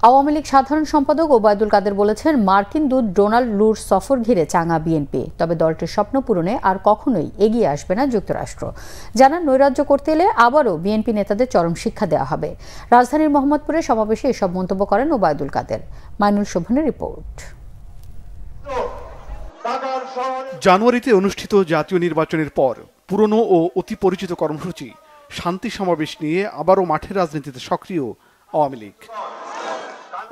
আওয়ামী লীগ সাধারণ সম্পাদক ওবায়দুল কাদের বলেছেন, মার্কিন দূত ডোনাল্ড লুর সফর ঘিরে চাঙা বিএনপি, তবে দলটির স্বপ্ন পূরণে আর কখনোই এগিয়ে আসবে না যুক্তরাষ্ট্র। জানান, নৈরাজ্য করতে এলে আবারও বিএনপি নেতাদের চরম শিক্ষা দেওয়া হবে। রাজধানীর মোহাম্মদপুরে সমাবেশে এসব মন্তব্য করেন ওবায়দুল কাদের। মাইনুল শোভনের রিপোর্ট। জানুয়ারিতে অনুষ্ঠিত জাতীয় নির্বাচনের পর পুরনো ও অতি পরিচিত কর্মসূচি শান্তি সমাবেশ নিয়ে আবারও মাঠের রাজনীতিতে সক্রিয় আওয়ামী লীগ।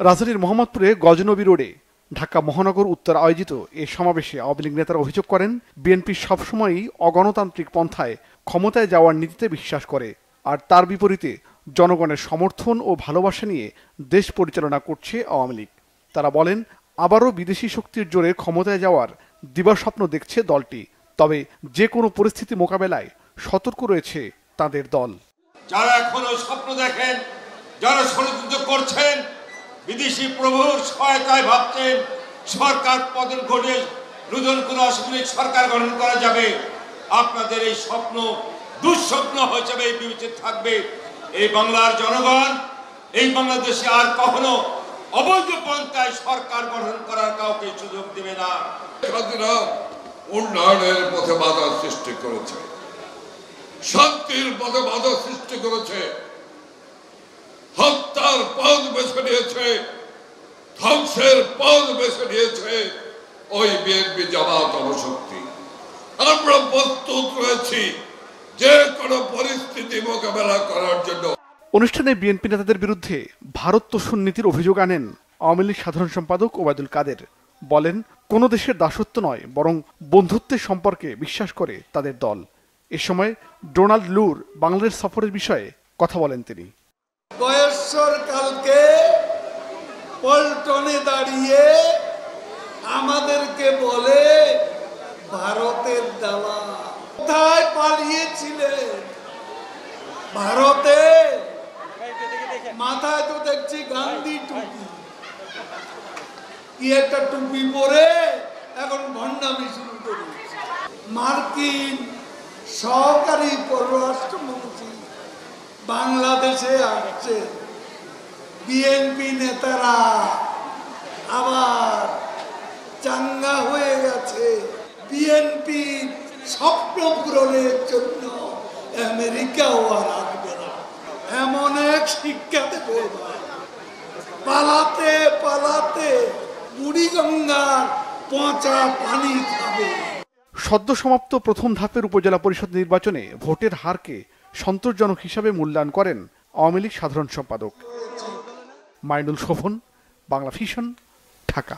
রাজধানীর মোহাম্মদপুরে গজনবী রোডে ঢাকা মহানগর উত্তর আয়োজিত এ সমাবেশে আওয়ামী লীগ নেতারা অভিযোগ করেন, বিএনপি সবসময়ই অগণতান্ত্রিক পন্থায় ক্ষমতায় যাওয়ার নীতিতে বিশ্বাস করে, আর তার বিপরীতে জনগণের সমর্থন ও ভালোবাসা নিয়ে দেশ পরিচালনা করছে আওয়ামী লীগ। তারা বলেন, আবারও বিদেশি শক্তির জোরে ক্ষমতায় যাওয়ার দিবাস্বপ্ন দেখছে দলটি, তবে যে কোনো পরিস্থিতি মোকাবেলায় সতর্ক রয়েছে তাদের দল। যারা এখনো স্বপ্ন দেখেন, যারা ষড়যন্ত্র করছেন, বিদেশি প্রভুর সহায়তায় ভাবছেন সরকার পতন ঘটে নতুন কোনো অসামরিক সরকার গঠন করা যাবে, আপনাদের এই স্বপ্ন দুঃস্বপ্ন হিসেবে বিবেচিত থাকবে। এই বাংলার জনগণ এই বাংলাদেশে আর কখনো অবৈধ পন্থায় সরকার গঠন করার কাউকে সুযোগ দেবে না। উন্নয়নের পথে বাধা সৃষ্টি করেছে, শান্তির পথে বাধা সৃষ্টি করেছে, হত্যার পথ বেছে নিয়েছে, ধ্বংসের পথ বেছে নিয়েছে ওই বিএনপি জামাত অবশক্তি। আমরা প্রস্তুত রয়েছি যে কোনো পরিস্থিতি মোকাবেলা করার জন্য। অনুষ্ঠানে বিএনপি নেতাদের বিরুদ্ধে ভারত তোষণ নীতির অভিযোগ আনেন আওয়ামী লীগ সাধারণ সম্পাদক ওবায়দুল কাদের। বলেন, কোনো দেশের দাসত্ব নয়, বরং বন্ধুত্বের সম্পর্কে বিশ্বাস করে তাদের দল। এ সময় ডোনাল্ড লুর বাংলাদেশ সফরের বিষয়ে কথা বলেন তিনি। কালকে পল্টনে দাঁড়িয়ে আমাদেরকে বলে ভারতের দালাল। কোথায় পালিয়েছিলেন? ভারতে। মাথায় তো দেখছি গান্ধী টুপি, কি একটা টুপি পরে এখন ভণ্ডামি শুরু করেছে। মার্কিন সহকারী পররাষ্ট্রমন্ত্রী বাংলাদেশে আসছে, বিএনপি নেতারা আবার চাঙ্গা হয়ে গেছে। বিএনপি স্বপ্ন পূরণের জন্য আমেরিকাও আর আসবে না, এমন এক শিক্ষা দেবে। পালাতে পালাতে বুড়িগঙ্গার পচা পানি খাবে। সদ্য সমাপ্ত প্রথম ধাপের উপজেলা পরিষদ নির্বাচনে ভোটের হারকে সন্তোষজনক হিসাবে মূল্যায়ন করেন আওয়ামী লীগ সাধারণ সম্পাদক। মাইনুল শোভন, বাংলা ভিশন, ঢাকা।